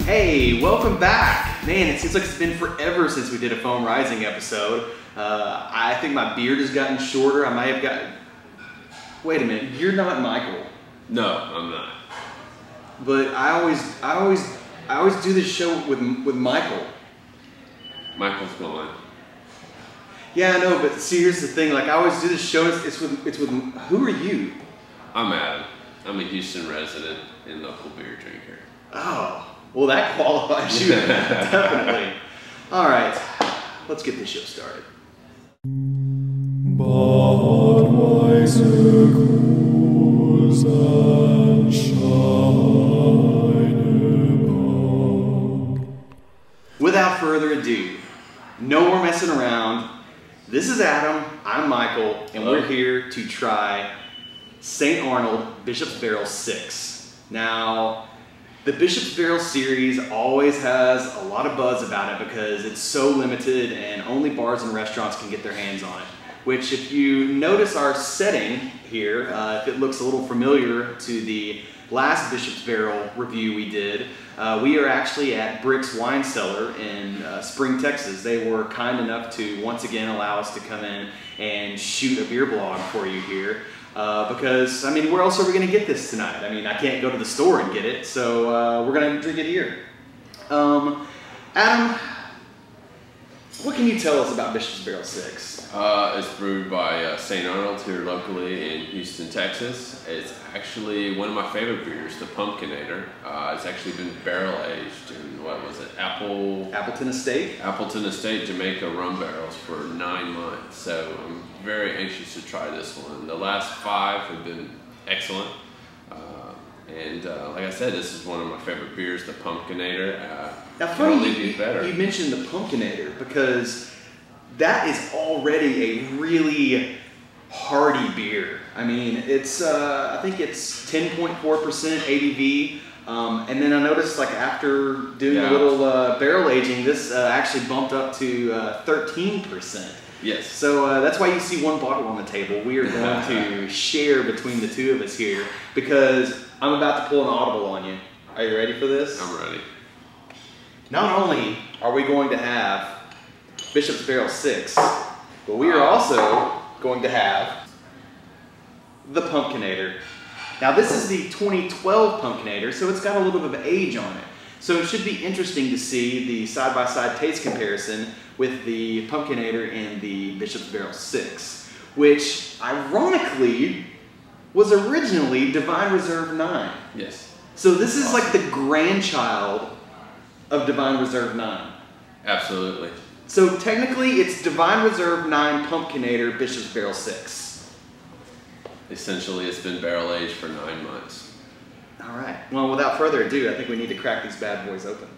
Hey, welcome back. Man, it seems like it's been forever since we did a Foam Rising episode. I think my beard has gotten shorter. I might have gotten... Wait a minute, you're not Michael. No, I'm not. But I always do this show with Michael. Michael's gone. Yeah, I know, but see, here's the thing. Like, I always do this show. It's with. Who are you? I'm Adam. I'm a Houston resident and local beer drinker. Oh, well, that qualifies you, definitely. All right, let's get this show started. Budweiser cools and shine. Without further ado, no more messing around. This is Adam, I'm Michael, and Hello. We're here to try Saint Arnold Bishop's Barrel 6. Now, the Bishop's Barrel series always has a lot of buzz about it because it's so limited and only bars and restaurants can get their hands on it. Which, if you notice our setting here, if it looks a little familiar to the last Bishop's Barrel review we did, we are actually at Brick's Wine Cellar in Spring, Texas. They were kind enough to once again allow us to come in and shoot a beer blog for you here. Because, I mean, where else are we going to get this tonight? I mean, I can't go to the store and get it, so we're going to drink it here. Adam, what can you tell us about Bishop's Barrel 6? It's brewed by Saint Arnold here locally in Houston, Texas. It's actually one of my favorite beers, the Pumpkinator. It's actually been barrel aged in, what was it, Appleton Estate? Appleton Estate Jamaica rum barrels for 9 months. So I'm very anxious to try this one. The last 5 have been excellent. Like I said, this is one of my favorite beers, the Pumpkinator. Now, funny you you mentioned the Pumpkinator because that is already a really hearty beer. I mean, it's I think it's 10.4% ABV, and then I noticed like after doing a little barrel aging, this actually bumped up to 13%. Yes. So that's why you see one bottle on the table. We are going to share between the two of us here because I'm about to pull an audible on you. Are you ready for this? I'm ready. Not only are we going to have Bishop's Barrel 6, but we are also going to have the Pumpkinator. Now this is the 2012 Pumpkinator, so it's got a little bit of age on it. So it should be interesting to see the side-by-side taste comparison with the Pumpkinator and the Bishop's Barrel 6, which ironically was originally Divine Reserve 9. Yes. So this is like the grandchild of Divine Reserve 9. Absolutely. So technically it's Divine Reserve 9 Pumpkinator Bishop's Barrel 6. Essentially, it's been barrel aged for 9 months. All right. Well, without further ado, I think we need to crack these bad boys open.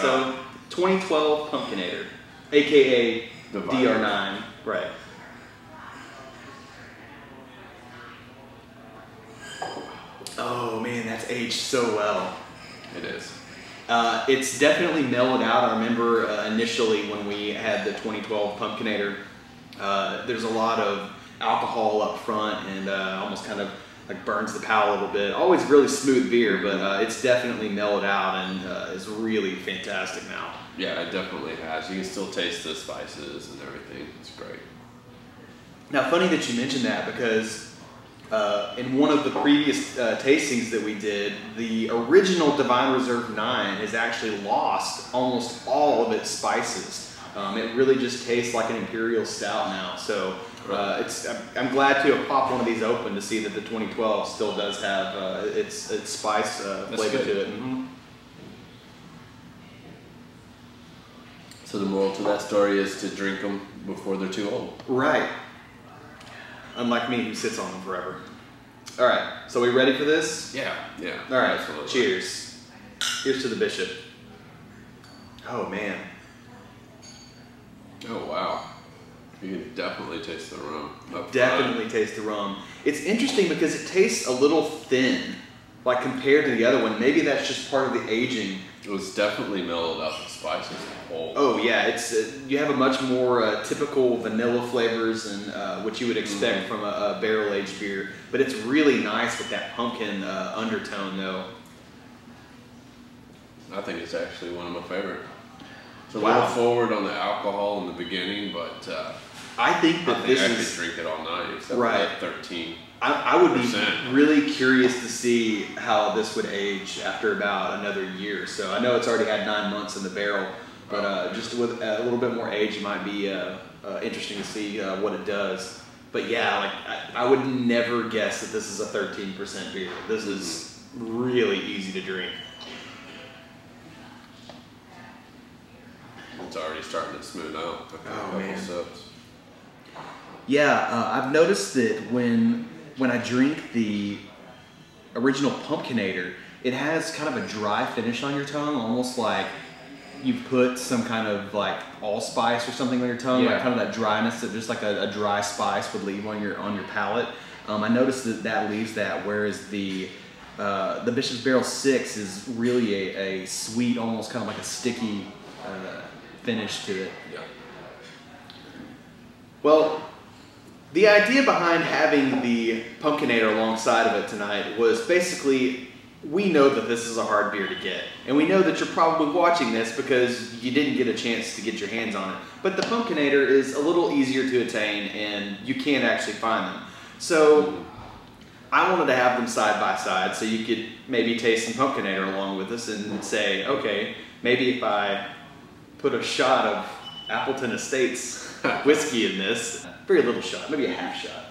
So, 2012 Pumpkinator, aka DR9, right? Oh man, that's aged so well. It is. It's definitely mellowed out. I remember initially when we had the 2012 Pumpkinator, there's a lot of alcohol up front and almost kind of like burns the palate a little bit. Always really smooth beer, but it's definitely mellowed out and is really fantastic now. Yeah, it definitely has. You can still taste the spices and everything. It's great. Now, funny that you mentioned that because in one of the previous tastings that we did, the original Divine Reserve 9 has actually lost almost all of its spices. It really just tastes like an Imperial Stout now. So I'm glad to have popped one of these open to see that the 2012 still does have its spice flavor to it. Mm-hmm. So the moral to that story is to drink them before they're too old. Right. Unlike me, who sits on them forever. All right, so we ready for this? Yeah. All right, absolutely. Cheers. Here's to the Bishop. Oh man. Oh wow. You can definitely taste the rum. Definitely taste the rum. It's interesting because it tastes a little thin, like compared to the other one. Maybe that's just part of the aging. It was definitely mellowed up with spices and whole. Oh yeah, it's you have a much more typical vanilla flavors and what you would expect from a barrel-aged beer. But it's really nice with that pumpkin undertone though. I think it's actually one of my favorite. It's a Wow. little forward on the alcohol in the beginning, but I think that I this could is drink it all night except right. for that 13. I would be really curious to see how this would age after about another year. So I know it's already had 9 months in the barrel, but just with a little bit more age, it might be interesting to see what it does. But yeah, like I would never guess that this is a 13% beer. This is really easy to drink. It's already starting to smooth out. A couple sips. Yeah, I've noticed that when I drink the original Pumpkinator, it has kind of a dry finish on your tongue, almost like you've put some kind of like allspice or something on your tongue, like kind of that dryness that just like a dry spice would leave on your palate. I noticed that leaves that, whereas the Bishop's Barrel 6 is really a sweet, almost kind of like a sticky finish to it. Yeah. Well, the idea behind having the Pumpkinator alongside of it tonight was basically, we know that this is a hard beer to get. And we know that you're probably watching this because you didn't get a chance to get your hands on it. But the Pumpkinator is a little easier to attain and you can actually find them. So I wanted to have them side by side so you could maybe taste some Pumpkinator along with us and say, okay, maybe if I put a shot of Appleton Estates whiskey in this, very little shot, maybe a half shot.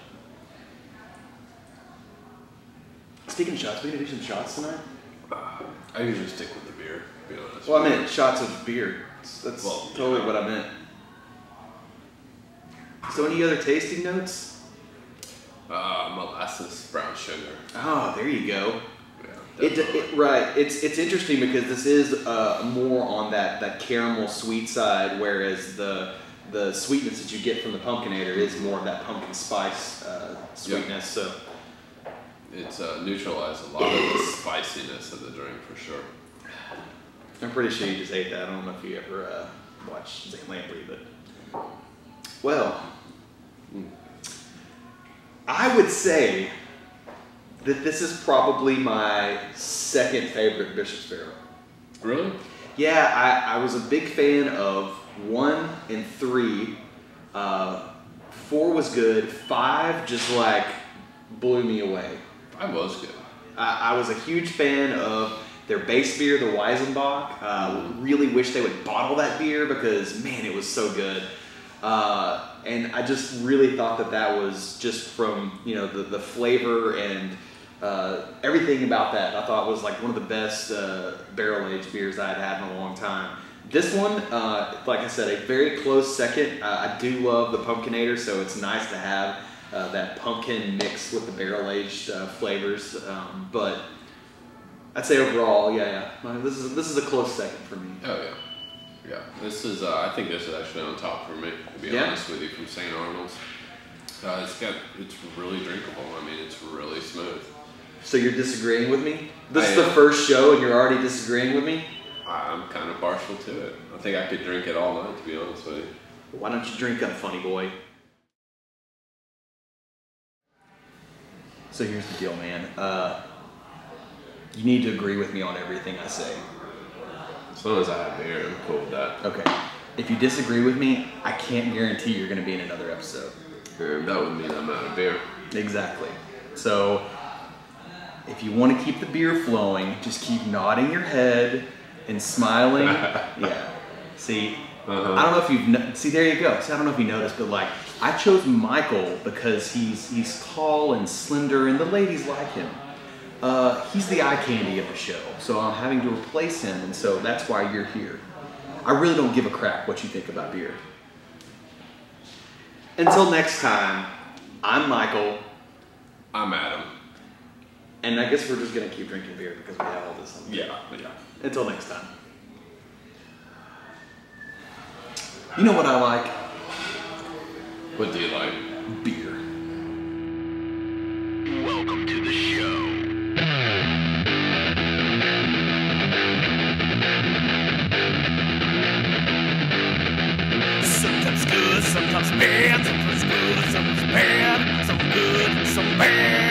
Speaking of shots, we gonna do some shots tonight? I usually stick with the beer, to be honest. Well, I meant shots of beer. That's totally what I meant. So any other tasting notes? Molasses, brown sugar. Oh, there you go. Yeah, Right. It's interesting because this is more on that caramel sweet side, whereas the sweetness that you get from the Pumpkinator is more of that pumpkin spice sweetness. So it's neutralized a lot of the spiciness of the drink for sure. I'm pretty sure you just ate that. I don't know if you ever watched St. Lamprey, but well, I would say that this is probably my second favorite Bishop's Barrel. Really? Yeah, I was a big fan of 1 and 3. 4 was good. 5 just like blew me away. 5 was good. I was a huge fan of their base beer, the Weizenbach. Really wish they would bottle that beer because, man, it was so good. And I just really thought that was just from, you know, the flavor and everything about that. I thought was like one of the best barrel-aged beers I'd had in a long time. This one, like I said, a very close second. I do love the Pumpkinator, so it's nice to have that pumpkin mixed with the barrel-aged flavors. But I'd say overall, this is a close second for me. Oh yeah. Yeah, this is. I think this is actually on top for me. To be honest with you, from Saint Arnold's, it's really drinkable. I mean, it's really smooth. So you're disagreeing with me? This is the first show, and you're already disagreeing with me? I'm kind of partial to it. I think I could drink it all night, to be honest with you. Why don't you drink up, funny boy? So here's the deal, man. You need to agree with me on everything I say. As long as I have beer, I'm cool with that. Okay. If you disagree with me, I can't guarantee you're going to be in another episode. That would mean I'm out of beer. Exactly. So, if you want to keep the beer flowing, just keep nodding your head and smiling. Yeah. See, I don't know if you've... See, there you go. See, I don't know if you noticed, but like, I chose Michael because he's tall and slender and the ladies like him. He's the eye candy of the show, so I'm having to replace him, and so that's why you're here. I really don't give a crap what you think about beer. Until next time, I'm Michael. I'm Adam. And I guess we're just going to keep drinking beer because we have all this on. Yeah. Until next time. You know what I like? What do you like? Beer. Welcome to the show. Sometimes good, sometimes bad, sometimes good, sometimes bad, some good, some bad.